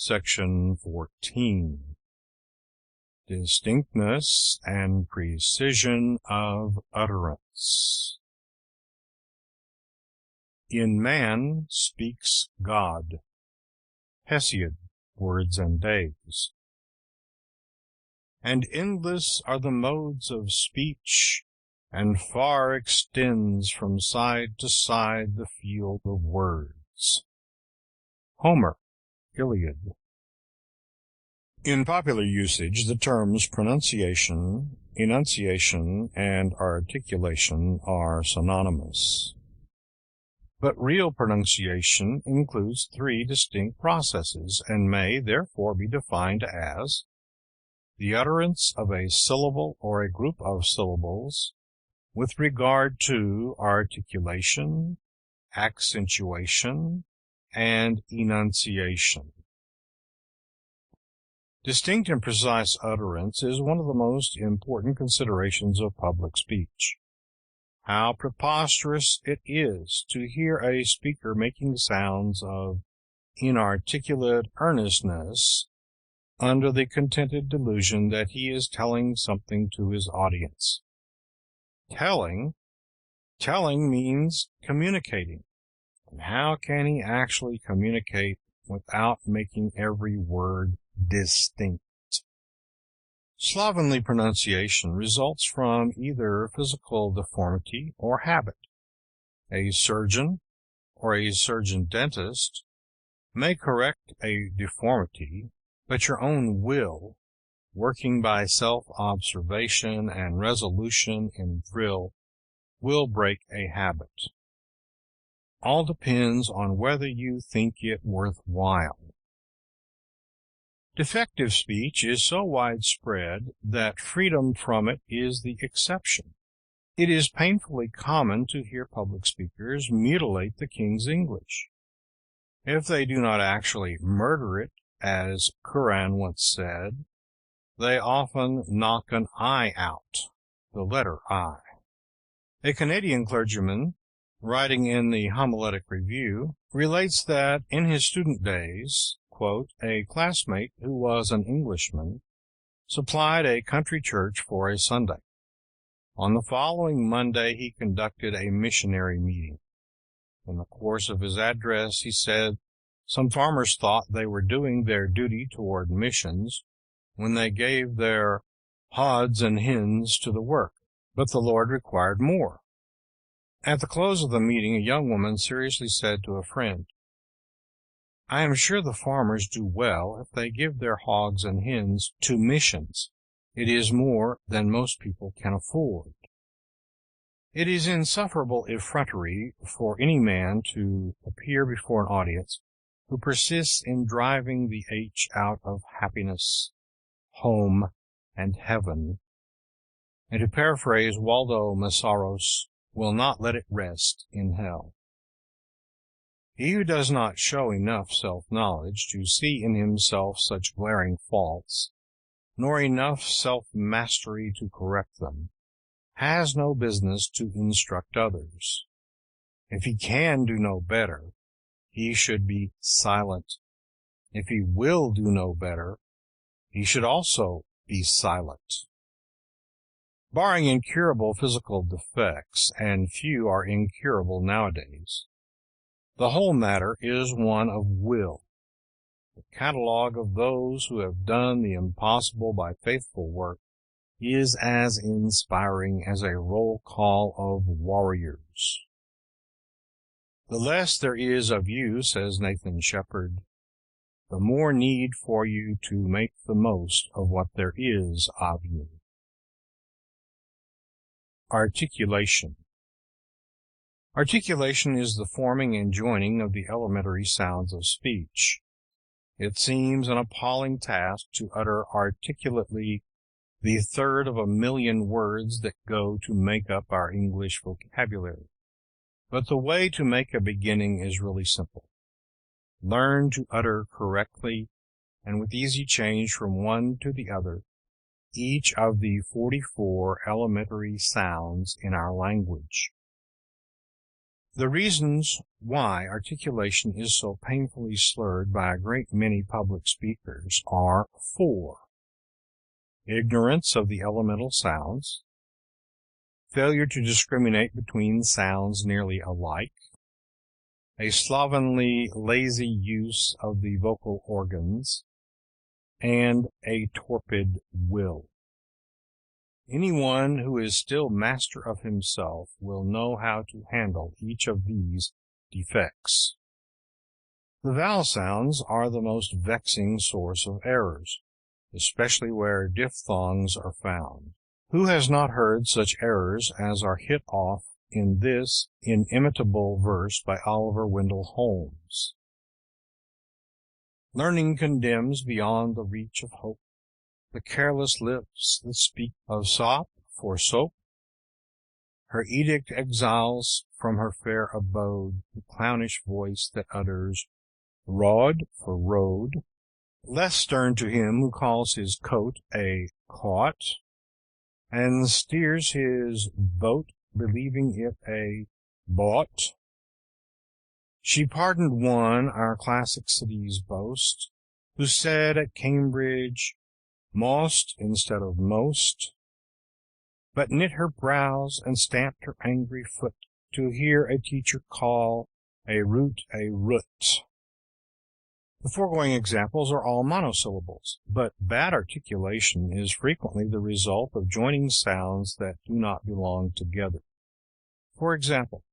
Section 14. Distinctness and precision of utterance. In man speaks God. Hesiod, Words and Days. And endless are the modes of speech, and far extends from side to side the field of words. Homer, Iliad. In popular usage, the terms pronunciation, enunciation, and articulation are synonymous. But real pronunciation includes three distinct processes and may therefore be defined as the utterance of a syllable or a group of syllables with regard to articulation, accentuation, and enunciation. Distinct and precise utterance is one of the most important considerations of public speech. How preposterous it is to hear a speaker making sounds of inarticulate earnestness under the contented delusion that he is telling something to his audience. Telling means communicating. And how can he actually communicate without making every word distinct? Slovenly pronunciation results from either physical deformity or habit. A surgeon or a surgeon-dentist may correct a deformity, but your own will, working by self-observation and resolution in drill, will break a habit. All depends on whether you think it worthwhile. Defective speech is so widespread that freedom from it is the exception. It is painfully common to hear public speakers mutilate the King's English. If they do not actually murder it, as Curran once said, they often knock an I out, the letter I. A Canadian clergyman, writing in the Homiletic Review, relates that in his student days, quote, a classmate who was an Englishman supplied a country church for a Sunday. On the following Monday he conducted a missionary meeting. In the course of his address he said some farmers thought they were doing their duty toward missions when they gave their hods and hens to the work, but the Lord required more. At the close of the meeting, a young woman seriously said to a friend, I am sure the farmers do well if they give their hogs and hens to missions. It is more than most people can afford. It is insufferable effrontery for any man to appear before an audience who persists in driving the H out of happiness, home, and heaven, and to paraphrase Waldo Masaros, will not let it rest in hell. He who does not show enough self-knowledge to see in himself such glaring faults, nor enough self-mastery to correct them, has no business to instruct others. If he can do no better, he should be silent. If he will do no better, he should also be silent. Barring incurable physical defects, and few are incurable nowadays, the whole matter is one of will. The catalogue of those who have done the impossible by faithful work is as inspiring as a roll call of warriors. The less there is of you, says Nathan Shepherd, the more need for you to make the most of what there is of you. Articulation. Articulation is the forming and joining of the elementary sounds of speech. It seems an appalling task to utter articulately the third of 1,000,000 words that go to make up our English vocabulary. But the way to make a beginning is really simple. Learn to utter correctly and with easy change from one to the other each of the 44 elementary sounds in our language. The reasons why articulation is so painfully slurred by a great many public speakers are four: ignorance of the elemental sounds, failure to discriminate between sounds nearly alike, a slovenly, lazy use of the vocal organs, and a torpid will. Anyone who is still master of himself will know how to handle each of these defects. The vowel sounds are the most vexing source of errors, especially where diphthongs are found. Who has not heard such errors as are hit off in this inimitable verse by Oliver Wendell Holmes? Learning condemns beyond the reach of hope the careless lips that speak of sop for soap. Her edict exiles from her fair abode the clownish voice that utters rod for road. Less stern to him who calls his coat a caught, and steers his boat believing it a bought. She pardoned one, our classic city's boast, who said at Cambridge most instead of most, but knit her brows and stamped her angry foot to hear a teacher call a root a root. The foregoing examples are all monosyllables, but bad articulation is frequently the result of joining sounds that do not belong together. For example,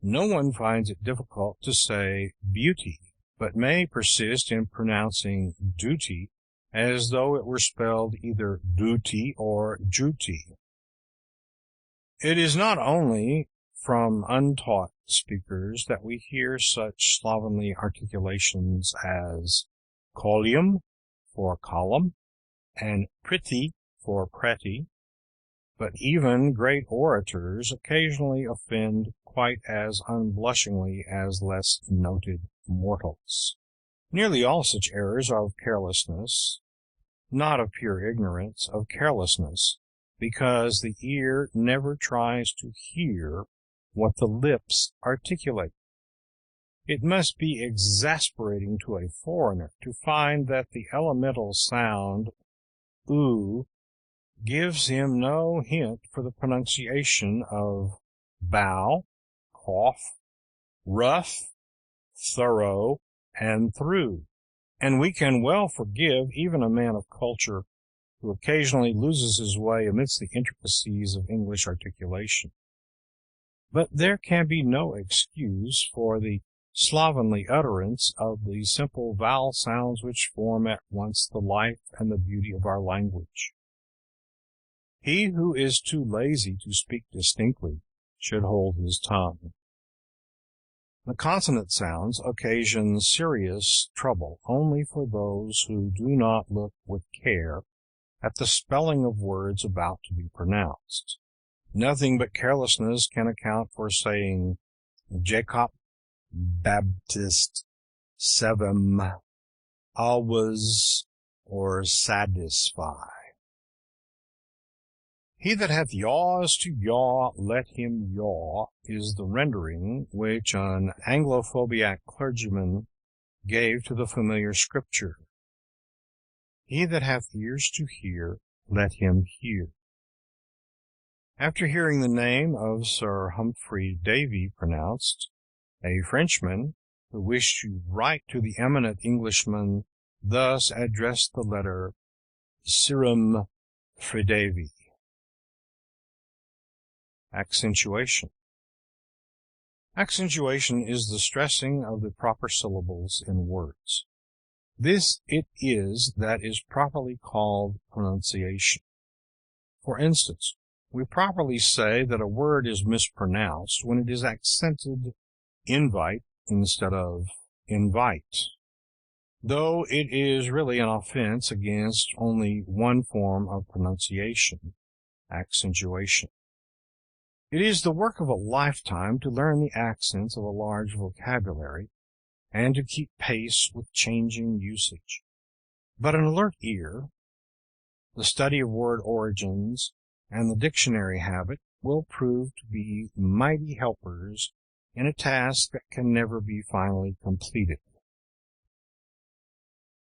no one finds it difficult to say beauty, but may persist in pronouncing duty as though it were spelled either duty or juty. It is not only from untaught speakers that we hear such slovenly articulations as column for column and pretty for pretty, but even great orators occasionally offend quite as unblushingly as less noted mortals. Nearly all such errors are of carelessness, not of pure ignorance, of carelessness, because the ear never tries to hear what the lips articulate. It must be exasperating to a foreigner to find that the elemental sound oo gives him no hint for the pronunciation of bow, cough, rough, thorough, and through. And we can well forgive even a man of culture who occasionally loses his way amidst the intricacies of English articulation. But there can be no excuse for the slovenly utterance of the simple vowel sounds which form at once the life and the beauty of our language. He who is too lazy to speak distinctly should hold his tongue. The consonant sounds occasion serious trouble only for those who do not look with care at the spelling of words about to be pronounced. Nothing but carelessness can account for saying Jacob Baptist Sevem always or satisfy. He that hath yaws to yaw, let him yaw, is the rendering which an Anglophobiac clergyman gave to the familiar scripture. He that hath ears to hear, let him hear. After hearing the name of Sir Humphrey Davy pronounced, a Frenchman, who wished to write to the eminent Englishman, thus addressed the letter Sirum Fridavi. Accentuation. Accentuation is the stressing of the proper syllables in words. This it is that is properly called pronunciation. For instance, we properly say that a word is mispronounced when it is accented invite instead of invite, though it is really an offense against only one form of pronunciation, accentuation. It is the work of a lifetime to learn the accents of a large vocabulary and to keep pace with changing usage. But an alert ear, the study of word origins, and the dictionary habit will prove to be mighty helpers in a task that can never be finally completed.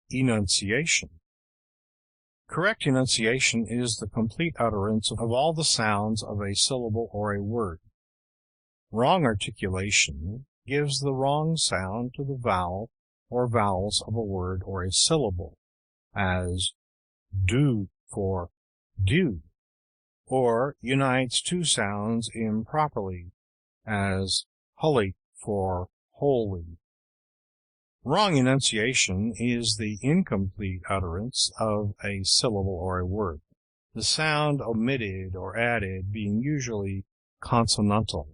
Enunciation. Correct enunciation is the complete utterance of all the sounds of a syllable or a word. Wrong articulation gives the wrong sound to the vowel or vowels of a word or a syllable, as do for do, or unites two sounds improperly, as holy for holy. Wrong enunciation is the incomplete utterance of a syllable or a word, the sound omitted or added being usually consonantal.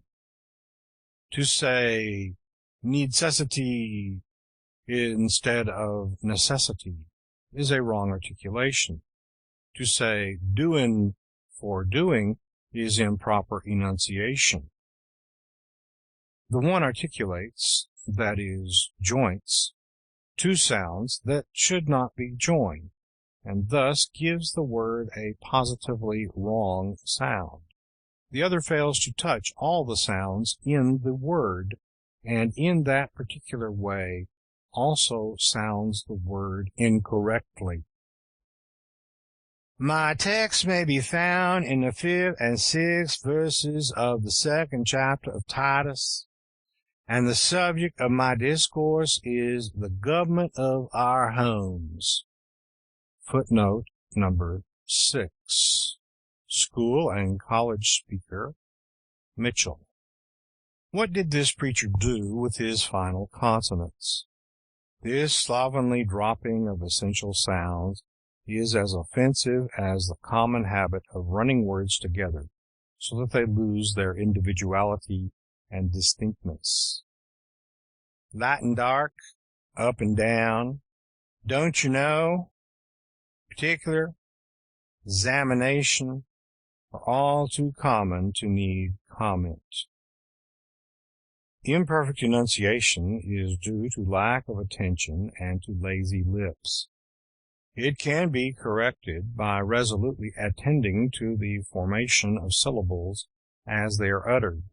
To say necessity instead of necessity is a wrong articulation. To say doin' for doing is improper enunciation. The one articulates, that is, joints, two sounds that should not be joined, and thus gives the word a positively wrong sound. The other fails to touch all the sounds in the word, and in that particular way also sounds the word incorrectly. My text may be found in the 5th and 6th verses of the 2nd chapter of Titus, and the subject of my discourse is the government of our homes. Footnote number 6. School and college speaker, Mitchell. What did this preacher do with his final consonants? This slovenly dropping of essential sounds is as offensive as the common habit of running words together so that they lose their individuality and distinctness. Light and dark, up and down, don't you know, particular, examination are all too common to need comment. Imperfect enunciation is due to lack of attention and to lazy lips. It can be corrected by resolutely attending to the formation of syllables as they are uttered.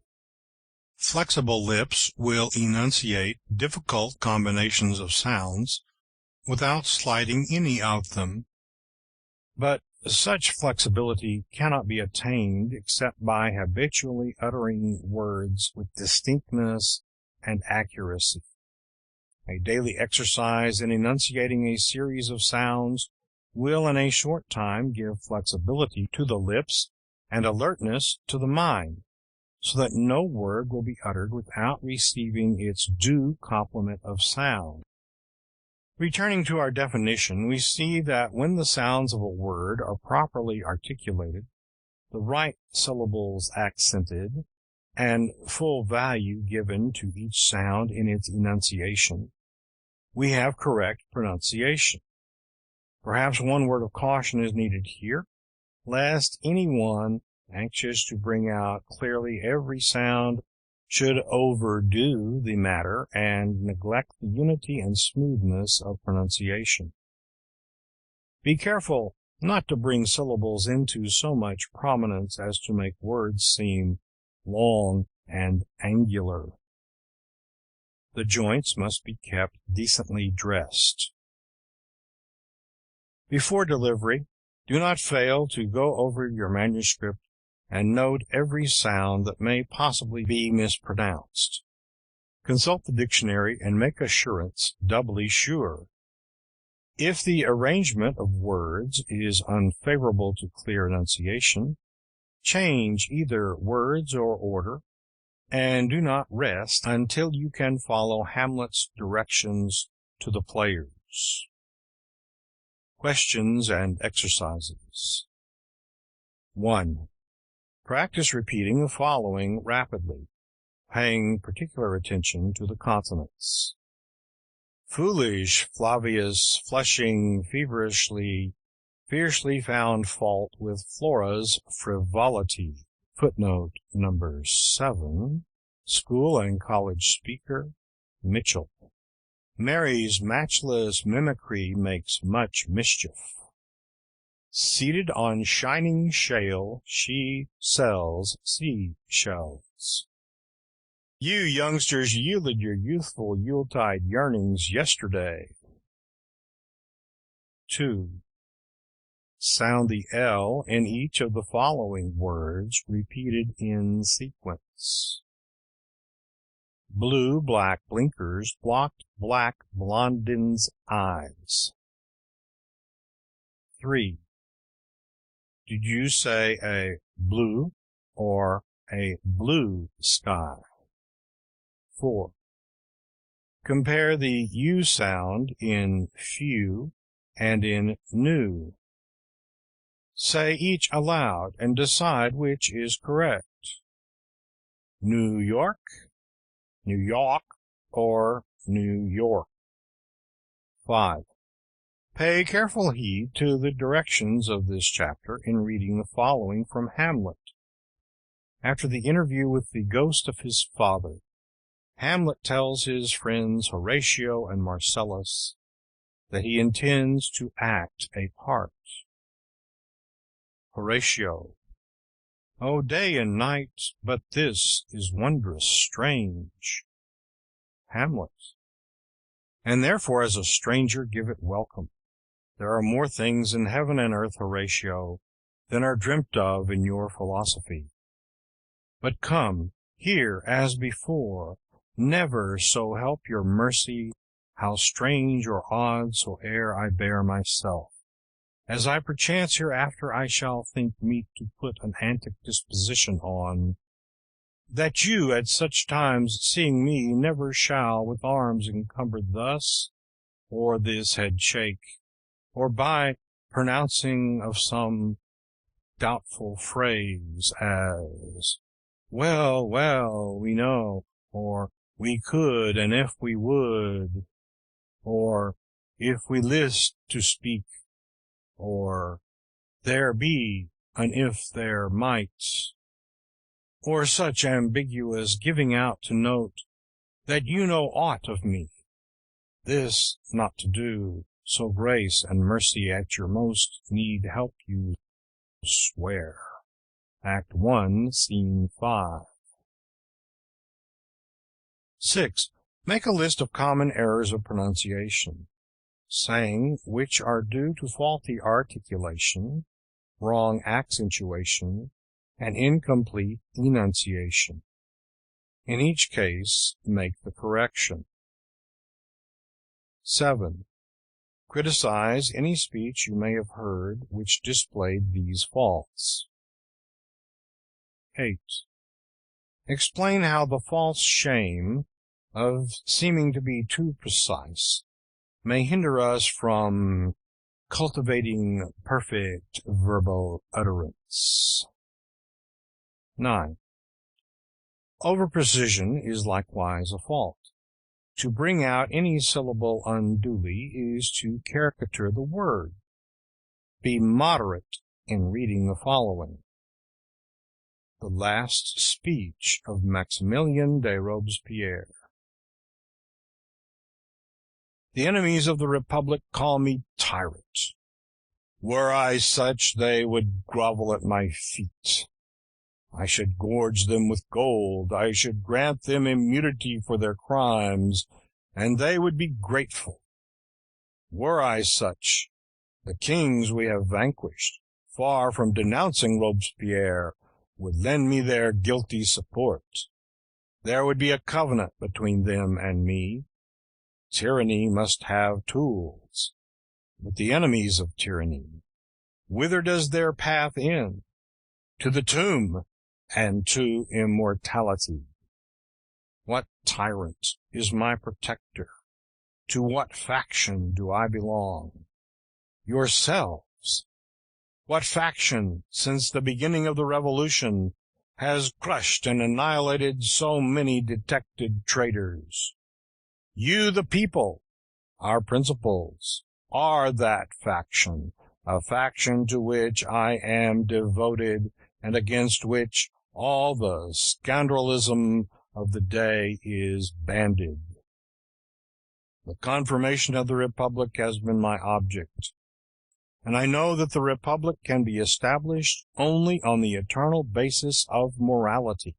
Flexible lips will enunciate difficult combinations of sounds without slighting any of them, but such flexibility cannot be attained except by habitually uttering words with distinctness and accuracy. A daily exercise in enunciating a series of sounds will in a short time give flexibility to the lips and alertness to the mind, so that no word will be uttered without receiving its due complement of sound. Returning to our definition, we see that when the sounds of a word are properly articulated, the right syllables accented, and full value given to each sound in its enunciation, we have correct pronunciation. Perhaps one word of caution is needed here, lest anyone anxious to bring out clearly every sound should overdo the matter and neglect the unity and smoothness of pronunciation. Be careful not to bring syllables into so much prominence as to make words seem long and angular. The joints must be kept decently dressed. Before delivery, do not fail to go over your manuscript and note every sound that may possibly be mispronounced. Consult the dictionary and make assurance doubly sure. If the arrangement of words is unfavorable to clear enunciation, change either words or order, and do not rest until you can follow Hamlet's directions to the players. Questions and exercises. 1. Practice repeating the following rapidly, paying particular attention to the consonants. Foolish Flavius, flushing feverishly, fiercely found fault with Flora's frivolity. Footnote number 7. School and college speaker, Mitchell. Mary's matchless mimicry makes much mischief. Seated on shining shale, she sells sea shells. You youngsters yielded your youthful Yuletide yearnings yesterday. 2. Sound the L in each of the following words repeated in sequence. Blue black blinkers blocked black blondin's eyes. 3. Did you say a blue or a blue sky? 4. Compare the U sound in few and in new. Say each aloud and decide which is correct. New York, New York, or New York. 5. Pay careful heed to the directions of this chapter in reading the following from Hamlet. After the interview with the ghost of his father, Hamlet tells his friends Horatio and Marcellus that he intends to act a part. Horatio. O day and night, but this is wondrous strange. Hamlet. And therefore as a stranger give it welcome. There are more things in heaven and earth, Horatio, than are dreamt of in your philosophy. But come, here as before, never, so help your mercy, how strange or odd soe'er I bear myself, as I perchance hereafter I shall think meet to put an antic disposition on, that you at such times seeing me never shall with arms encumbered thus, or this head shake, or by pronouncing of some doubtful phrase, as, well, well, we know, or we could, and if we would, or if we list to speak, or there be an if there might, or such ambiguous giving out to note that you know aught of me. This not to do, so grace and mercy at your most need help you swear. Act 1, Scene 5. 6. Make a list of common errors of pronunciation, saying which are due to faulty articulation, wrong accentuation, and incomplete enunciation. In each case, make the correction. 7. Criticize any speech you may have heard which displayed these faults. 8. Explain how the false shame of seeming to be too precise may hinder us from cultivating perfect verbal utterance. 9. Overprecision is likewise a fault. To bring out any syllable unduly is to caricature the word. Be moderate in reading the following. The last speech of Maximilien de Robespierre. The enemies of the Republic call me tyrant. Were I such, they would grovel at my feet. I should gorge them with gold. I should grant them immunity for their crimes, and they would be grateful. Were I such, the kings we have vanquished, far from denouncing Robespierre, would lend me their guilty support. There would be a covenant between them and me. Tyranny must have tools. But the enemies of tyranny, whither does their path end? To the tomb and to immortality. What tyrant is my protector? To what faction do I belong? Yourselves. What faction, since the beginning of the revolution, has crushed and annihilated so many detected traitors? You, the people, our principles, are that faction, a faction to which I am devoted and against which all the scoundrelism of the day is banded. The confirmation of the Republic has been my object, and I know that the Republic can be established only on the eternal basis of morality.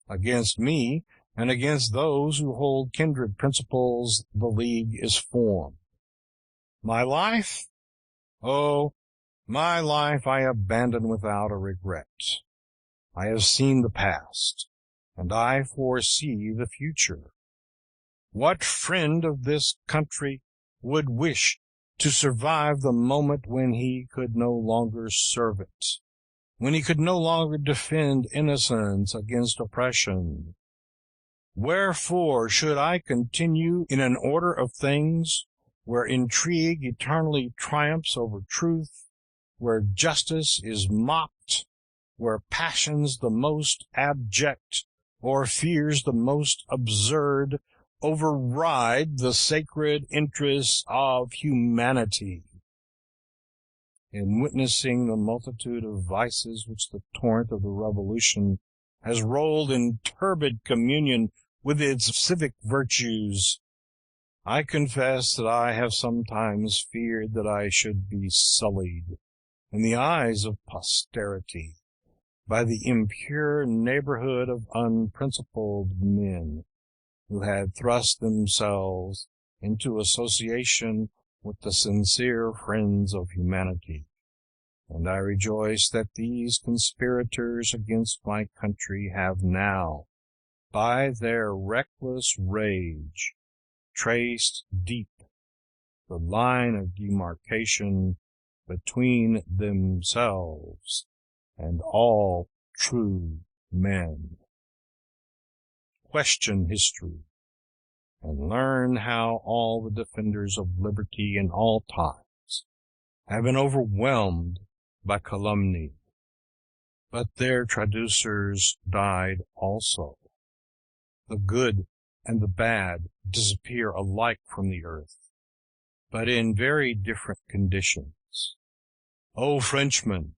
Against me and against those who hold kindred principles the league is formed. My life? Oh, my life I abandon without a regret. I have seen the past, and I foresee the future. What friend of this country would wish to survive the moment when he could no longer serve it, when he could no longer defend innocence against oppression? Wherefore should I continue in an order of things where intrigue eternally triumphs over truth, where justice is mocked, where passions the most abject, or fears the most absurd, override the sacred interests of humanity? In witnessing the multitude of vices which the torrent of the Revolution has rolled in turbid communion with its civic virtues, I confess that I have sometimes feared that I should be sullied in the eyes of posterity by the impure neighborhood of unprincipled men who had thrust themselves into association with the sincere friends of humanity. And I rejoice that these conspirators against my country have now, by their reckless rage, traced deep the line of demarcation between themselves and all true men. Question history, and learn how all the defenders of liberty in all times have been overwhelmed by calumny, but their traducers died also. The good and the bad disappear alike from the earth, but in very different conditions. O Frenchmen,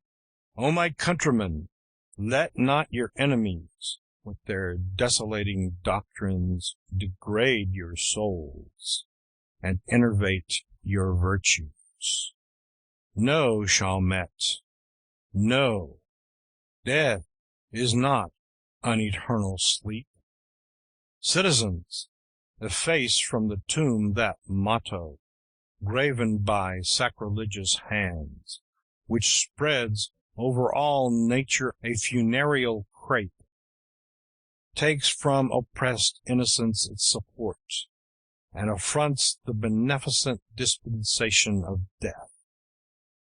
O my countrymen, let not your enemies, with their desolating doctrines, degrade your souls and enervate your virtues. No, Chalmette, no, death is not an eternal sleep. Citizens, efface from the tomb that motto, graven by sacrilegious hands, which spreads over all nature a funereal crape, takes from oppressed innocence its support, and affronts the beneficent dispensation of death.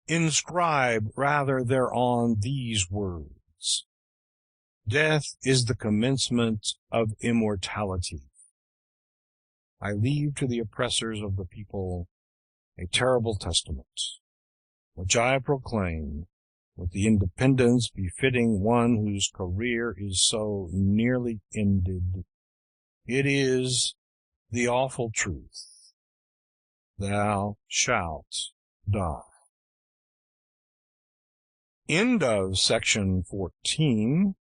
Inscribe rather thereon these words: Death is the commencement of immortality. I leave to the oppressors of the people a terrible testament, which I proclaim with the independence befitting one whose career is so nearly ended. It is the awful truth: thou shalt die. End of section 14.